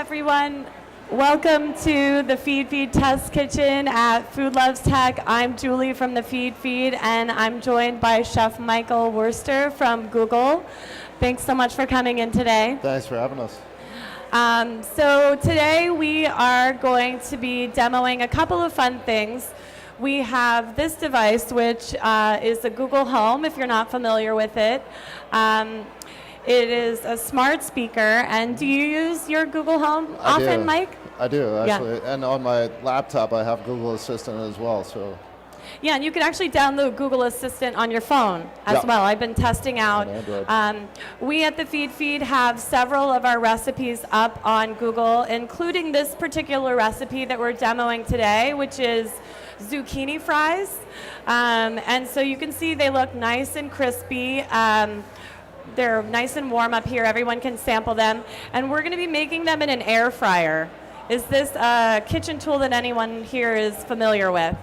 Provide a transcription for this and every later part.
everyone. Welcome to the feedfeed test kitchen at Food Loves Tech. I'm Julie from the feedfeed, and I'm joined by Chef Michael Wurster from Google. Thanks so much for coming in today. Thanks for having us. So today we are going to be demoing a couple of fun things. We have this device, which is a Google Home, if you're not familiar with it. It is a smart speaker, and do you use your Google Home often, Mike? I do, actually. Yeah. And on my laptop, I have Google Assistant as well. So. Yeah, and you can actually download Google Assistant on your phone as well. I've been testing out. We at the feedfeed have several of our recipes up on Google, including this particular recipe that we're demoing today, which is zucchini fries. And so you can see they look nice and crispy. They're nice and warm up here. Everyone can sample them. And we're going to be making them in an air fryer. Is this a kitchen tool that anyone here is familiar with?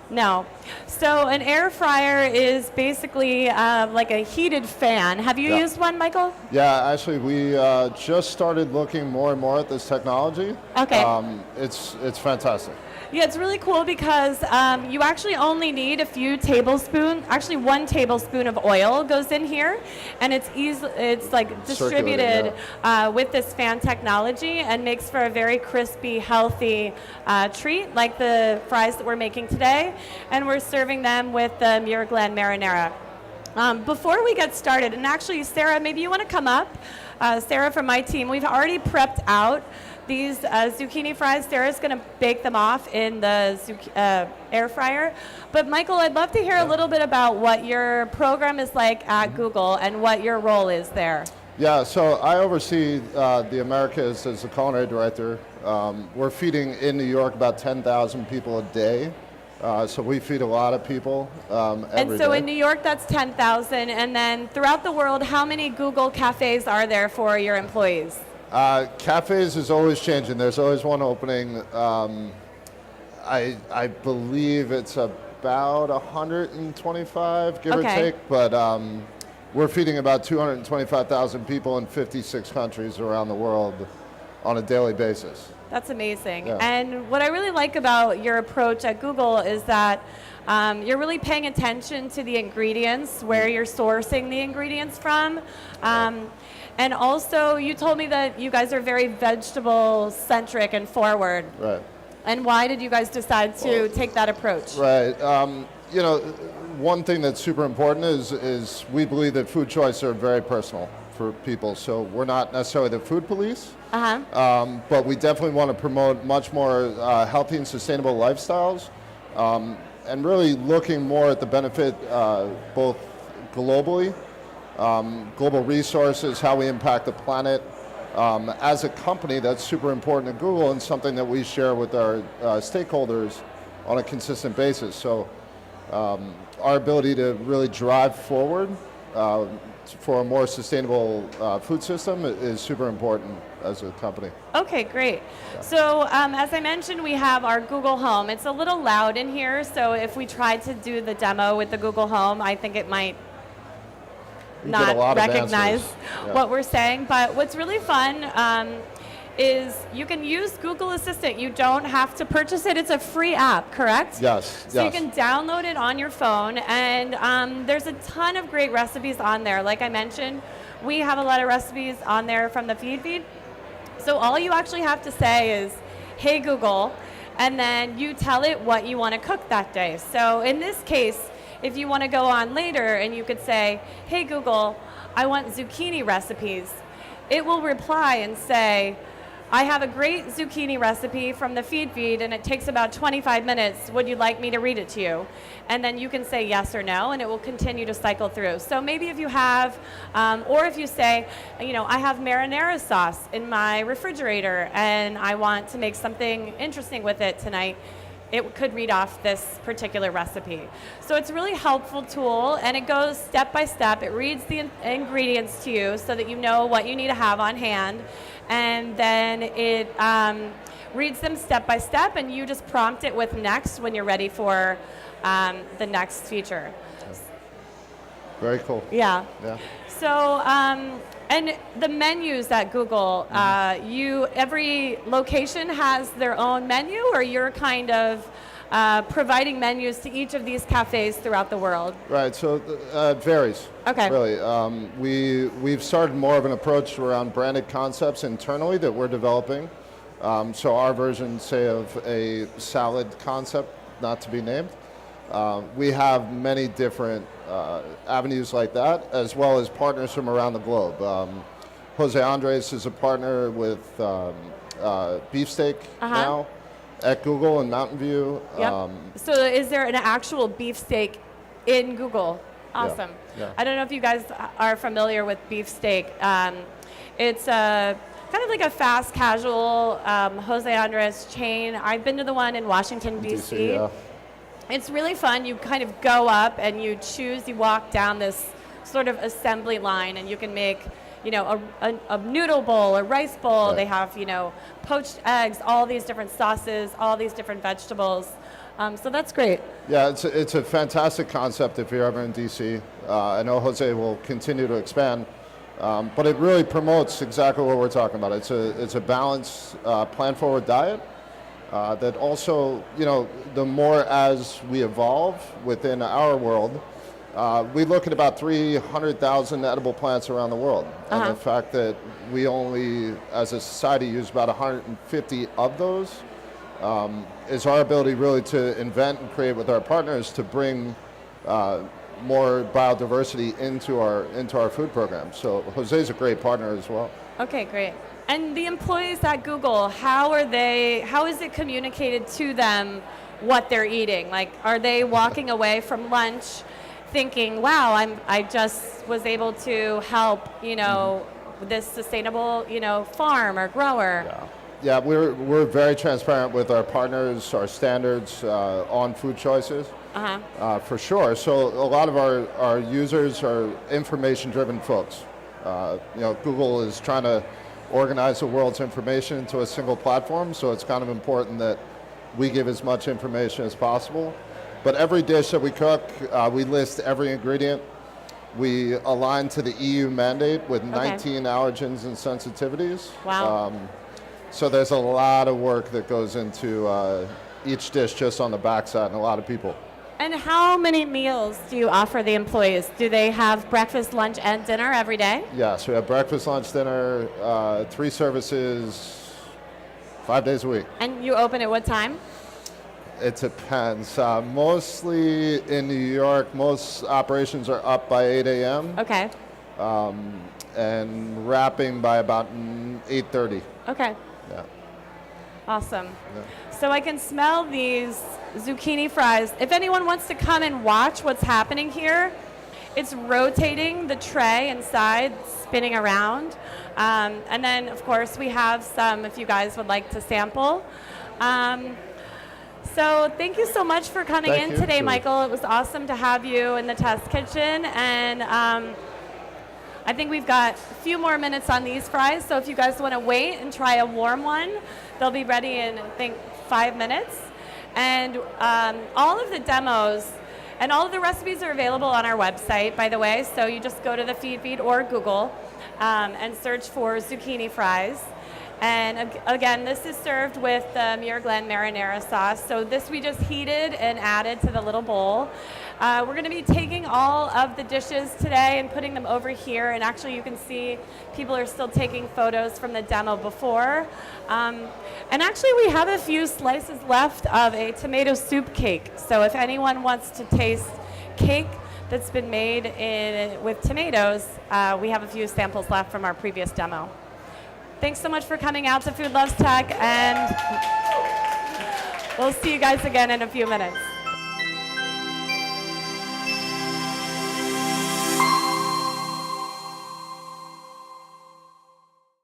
No. So an air fryer is basically like a heated fan. Have you used one, Michael? Yeah, actually, we just started looking more and more at this technology. Okay. It's fantastic. Yeah, it's really cool because you actually only need a few tablespoons. Actually, 1 tablespoon of oil goes in here, and it's like distributed with this fan technology, and makes for a very crispy, healthy treat, like the fries that we're making today. And we're serving them with the Miraglan marinara. Before we get started, and actually, Sarah, maybe you want to come up. Sarah from my team, we've already prepped out these zucchini fries. Sarah's going to bake them off in the air fryer. But Michael, I'd love to hear a little bit about what your program is like at Google and what your role is there. Yeah, so I oversee the Americas as the culinary director. We're feeding in New York about 10,000 people a day. So we feed a lot of people every day. In New York, that's 10,000. And then throughout the world, how many Google cafes are there for your employees? Cafes is always changing. There's always one opening. I believe it's about 125, give or take. But we're feeding about 225,000 people in 56 countries around the world on a daily basis. That's amazing. Yeah. And what I really like about your approach at Google is that you're really paying attention to the ingredients, where you're sourcing the ingredients from. And also, you told me that you guys are very vegetable-centric and forward. Right. And why did you guys decide to take that approach? Right. You know, one thing that's super important is we believe that food choices are very personal for people. So we're not necessarily the food police, but we definitely want to promote much more healthy and sustainable lifestyles, and really looking more at the benefit both globally, global resources, how we impact the planet. As a company, that's super important at Google and something that we share with our stakeholders on a consistent basis. So our ability to really drive forward for a more sustainable food system is super important as a company. Okay, great. Yeah. So as I mentioned, we have our Google Home. It's a little loud in here, so if we tried to do the demo with the Google Home, I think it might not recognize what we're saying. But what's really fun is you can use Google Assistant. You don't have to purchase it. It's a free app, correct? Yes. So you can download it on your phone, and there's a ton of great recipes on there. Like I mentioned, we have a lot of recipes on there from the feed. So all you actually have to say is, "Hey Google," and then you tell it what you want to cook that day. So in this case, if you want to go on later and you could say, "Hey Google, I want zucchini recipes," it will reply and say, "I have a great zucchini recipe from the feed, and it takes about 25 minutes. Would you like me to read it to you?" And then you can say yes or no, and it will continue to cycle through. So maybe if you have, or if you say, you know, "I have marinara sauce in my refrigerator, and I want to make something interesting with it tonight," it could read off this particular recipe. So it's a really helpful tool, and it goes step by step. It reads the ingredients to you so that you know what you need to have on hand, and then it reads them step by step, and you just prompt it with next when you're ready for the next feature. Very cool. Yeah. So And the menus at Google, every location has their own menu, or you're kind of providing menus to each of these cafes throughout the world? Right, so it varies. Okay. Really. We've started more of an approach around branded concepts internally that we're developing. So our version, say, of a salad concept, not to be named. We have many different avenues like that, as well as partners from around the globe. Jose Andres is a partner with Beefsteak now at Google in Mountain View. Yep. So is there an actual beefsteak in Google? Awesome. Yeah. I don't know if you guys are familiar with beefsteak. It's a kind of like a fast casual Jose Andres chain. I've been to the one in Washington, D.C. Yeah. It's really fun. You kind of go up and you walk down this sort of assembly line, and you can make, a noodle bowl, a rice bowl. Right. They have, poached eggs, all these different sauces, all these different vegetables. So that's great. Yeah, it's a fantastic concept if you're ever in DC. I know Jose will continue to expand, but it really promotes exactly what we're talking about. It's a balanced, plan-forward diet. That also, the more as we evolve within our world, we look at about 300,000 edible plants around the world. And the fact that we only, as a society, use about 150 of those is our ability really to invent and create with our partners to bring more biodiversity into our food program. So Jose's a great partner as well. Okay, great. And the employees at Google, how is it communicated to them what they're eating? Like, are they walking away from lunch thinking, wow, I just was able to help, this sustainable, farm or grower? Yeah, we're very transparent with our partners, our standards on food choices, for sure. So a lot of our users are information-driven folks. Google is trying to organize the world's information into a single platform, so it's kind of important that we give as much information as possible. But every dish that we cook, we list every ingredient. We align to the EU mandate with 19 allergens and sensitivities. Wow. So there's a lot of work that goes into each dish just on the backside, and a lot of people. And how many meals do you offer the employees? Do they have breakfast, lunch, and dinner every day? Yes, we have breakfast, lunch, dinner, 3 services, 5 days a week. And you open at what time? It depends. Mostly in New York, most operations are up by 8 a.m. Okay. And wrapping by about 8:30. Okay. Yeah. Awesome. Yeah. So I can smell these zucchini fries. If anyone wants to come and watch what's happening here, it's rotating the tray inside, spinning around. And then, of course, we have some if you guys would like to sample. So thank you so much for coming in today, Julie. Michael. It was awesome to have you in the test kitchen. And I think we've got a few more minutes on these fries. So if you guys want to wait and try a warm one, they'll be ready in, I think, 5 minutes. And all of the demos and all of the recipes are available on our website, by the way. So you just go to the feedfeed or Google and search for zucchini fries. And again, this is served with the Muir Glen marinara sauce. So this we just heated and added to the little bowl. We're going to be taking all of the dishes today and putting them over here. And actually, you can see people are still taking photos from the demo before. And actually, we have a few slices left of a tomato soup cake. So if anyone wants to taste cake that's been made with tomatoes, we have a few samples left from our previous demo. Thanks so much for coming out to Food Loves Tech, and we'll see you guys again in a few minutes.